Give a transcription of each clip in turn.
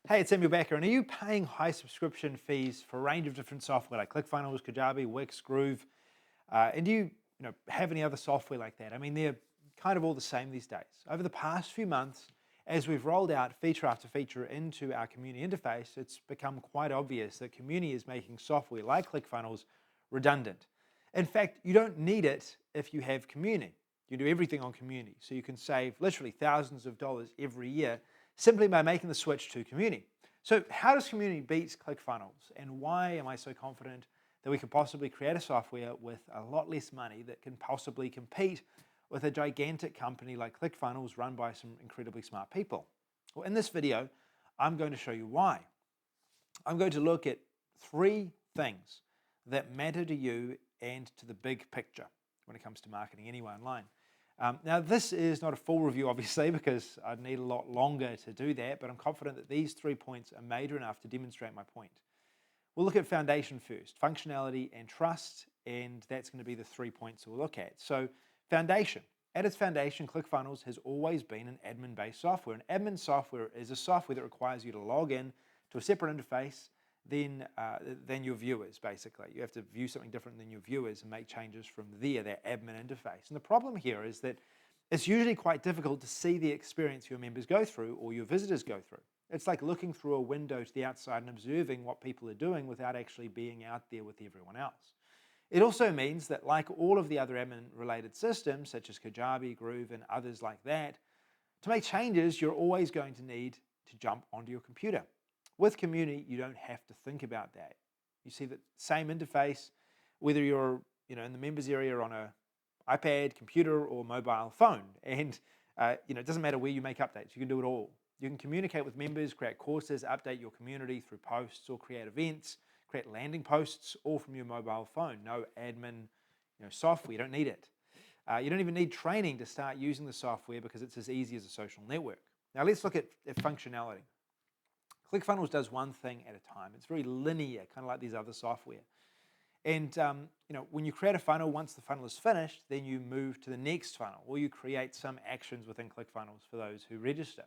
Hey, it's Samuel Becker, and are you paying high subscription fees for a range of different software like Clickfunnels, Kajabi, Wix, Groove? And do you have any other software like that? I mean, they're kind of all the same these days. Over the past few months, as we've rolled out feature after feature into our Communi interface, it's become quite obvious that Communi is making software like Clickfunnels redundant. In fact, you don't need it if you have Communi. You do everything on Communi, so you can save literally thousands of dollars every year simply by making the switch to Communi. So how does Communi beat ClickFunnels, and why am I so confident that we could possibly create a software with a lot less money that can possibly compete with a gigantic company like ClickFunnels run by some incredibly smart people? Well, in this video, I'm going to show you why. I'm going to look at three things that matter to you and to the big picture when it comes to marketing anywhere online. Now, this is not a full review, obviously, because I'd need a lot longer to do that, but I'm confident that these 3 points are major enough to demonstrate my point. We'll look at foundation first, functionality and trust, and that's going to be the 3 points we'll look at. So, foundation. At its foundation, ClickFunnels has always been an admin-based software. And admin software is a software that requires you to log in to a separate interface than your viewers, basically. You have to view something different than your viewers and make changes from there, that admin interface. And the problem here is that it's usually quite difficult to see the experience your members go through or your visitors go through. It's like looking through a window to the outside and observing what people are doing without actually being out there with everyone else. It also means that, like all of the other admin-related systems, such as Kajabi, Groove, and others like that, to make changes, you're always going to need to jump onto your computer. With Communi, you don't have to think about that. You see the same interface, whether you're in the members area on an iPad, computer, or mobile phone. And it doesn't matter where you make updates. You can do it all. You can communicate with members, create courses, update your community through posts, or create events, create landing posts, all from your mobile phone. No admin software. You don't need it. You don't even need training to start using the software because it's as easy as a social network. Now let's look at functionality. ClickFunnels does one thing at a time. It's very linear, kind of like these other software. And when you create a funnel, once the funnel is finished, then you move to the next funnel, or you create some actions within ClickFunnels for those who register.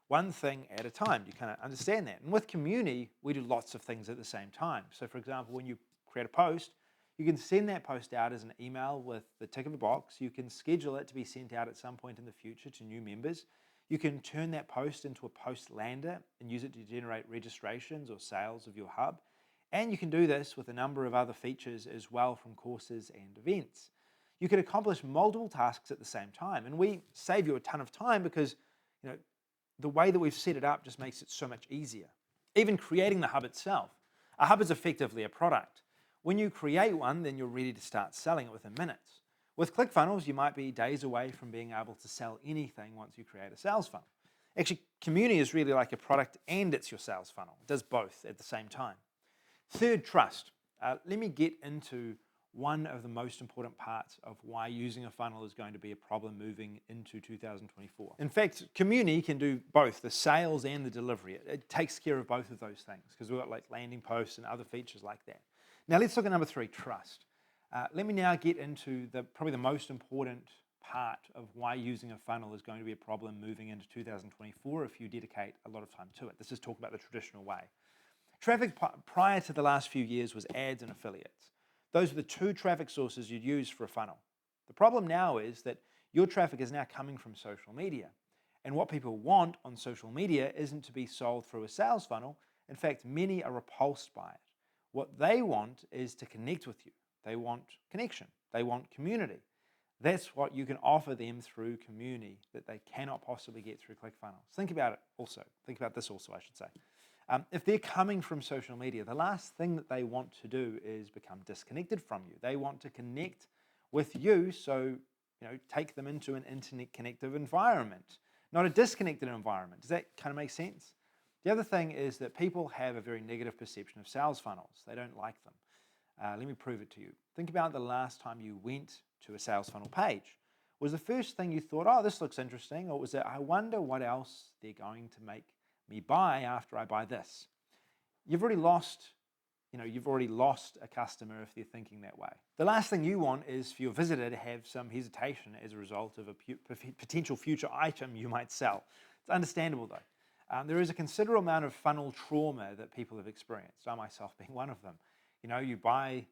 One thing at a time. You kind of understand that. And with Communi, we do lots of things at the same time. So for example, when you create a post, you can send that post out as an email with the tick of a box. You can schedule it to be sent out at some point in the future to new members. You can turn that post into a post lander and use it to generate registrations or sales of your hub. And you can do this with a number of other features as well, from courses and events. You can accomplish multiple tasks at the same time. And we save you a ton of time because the way that we've set it up just makes it so much easier. Even creating the hub itself. A hub is effectively a product. When you create one, then you're ready to start selling it within minutes. With ClickFunnels, you might be days away from being able to sell anything once you create a sales funnel. Actually, Communi is really like a product and it's your sales funnel. It does both at the same time. Third, trust. Let me get into one of the most important parts of why using a funnel is going to be a problem moving into 2024. In fact, Communi can do both the sales and the delivery. It takes care of both of those things because we've got like landing posts and other features like that. Now let's look at number 3, trust. Let me now get into probably the most important part of why using a funnel is going to be a problem moving into 2024 if you dedicate a lot of time to it. This is talk about the traditional way. Traffic prior to the last few years was ads and affiliates. Those are the two traffic sources you'd use for a funnel. The problem now is that your traffic is now coming from social media. And what people want on social media isn't to be sold through a sales funnel. In fact, many are repulsed by it. What they want is to connect with you. They want connection. They want community. That's what you can offer them through Communi that they cannot possibly get through ClickFunnels. Think about this also, I should say. If they're coming from social media, the last thing that they want to do is become disconnected from you. They want to connect with you, so take them into an internet connective environment, not a disconnected environment. Does that kind of make sense? The other thing is that people have a very negative perception of sales funnels. They don't like them. Let me prove it to you. Think about the last time you went to a sales funnel page. Was the first thing you thought, oh, this looks interesting, or was it, I wonder what else they're going to make me buy after I buy this? You've already lost a customer if they're thinking that way. The last thing you want is for your visitor to have some hesitation as a result of a potential future item you might sell. It's understandable though. There is a considerable amount of funnel trauma that people have experienced, I myself being one of them. You know, you buy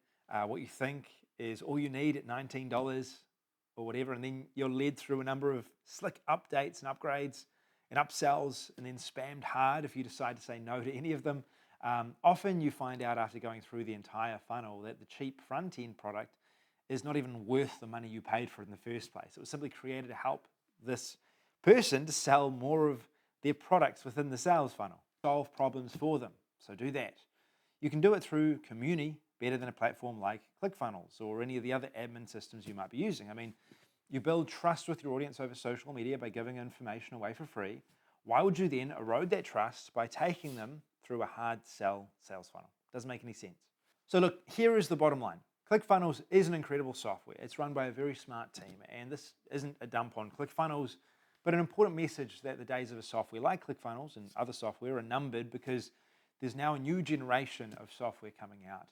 what you think is all you need at $19 or whatever, and then you're led through a number of slick updates and upgrades and upsells, and then spammed hard if you decide to say no to any of them. Often you find out after going through the entire funnel that the cheap front-end product is not even worth the money you paid for it in the first place. It was simply created to help this person to sell more of their products within the sales funnel, solve problems for them. So do that. You can do it through Communi better than a platform like Clickfunnels or any of the other admin systems you might be using. I mean, you build trust with your audience over social media by giving information away for free. Why would you then erode that trust by taking them through a hard sell sales funnel? Doesn't make any sense. So look, here is the bottom line. Clickfunnels is an incredible software. It's run by a very smart team, and this isn't a dump on Clickfunnels, but an important message that the days of a software like Clickfunnels and other software are numbered, because there's now a new generation of software coming out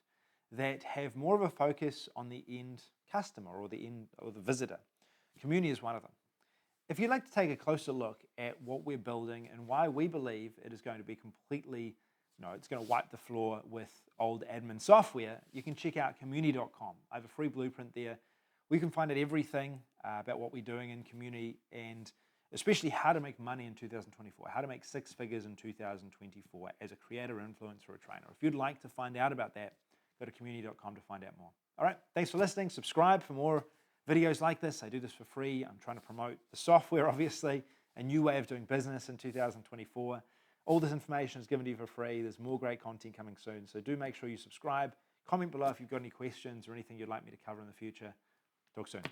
that have more of a focus on the end customer or the visitor. Communi is one of them. If you'd like to take a closer look at what we're building and why we believe it is going to be completely, it's going to wipe the floor with old admin software, you can check out Communi.com. I have a free blueprint there. We can find out everything about what we're doing in Communi, and especially how to make money in 2024, how to make six figures in 2024 as a creator, influencer, or trainer. If you'd like to find out about that, go to Communi.com to find out more. All right, thanks for listening. Subscribe for more videos like this. I do this for free. I'm trying to promote the software, obviously, a new way of doing business in 2024. All this information is given to you for free. There's more great content coming soon. So do make sure you subscribe. Comment below if you've got any questions or anything you'd like me to cover in the future. Talk soon.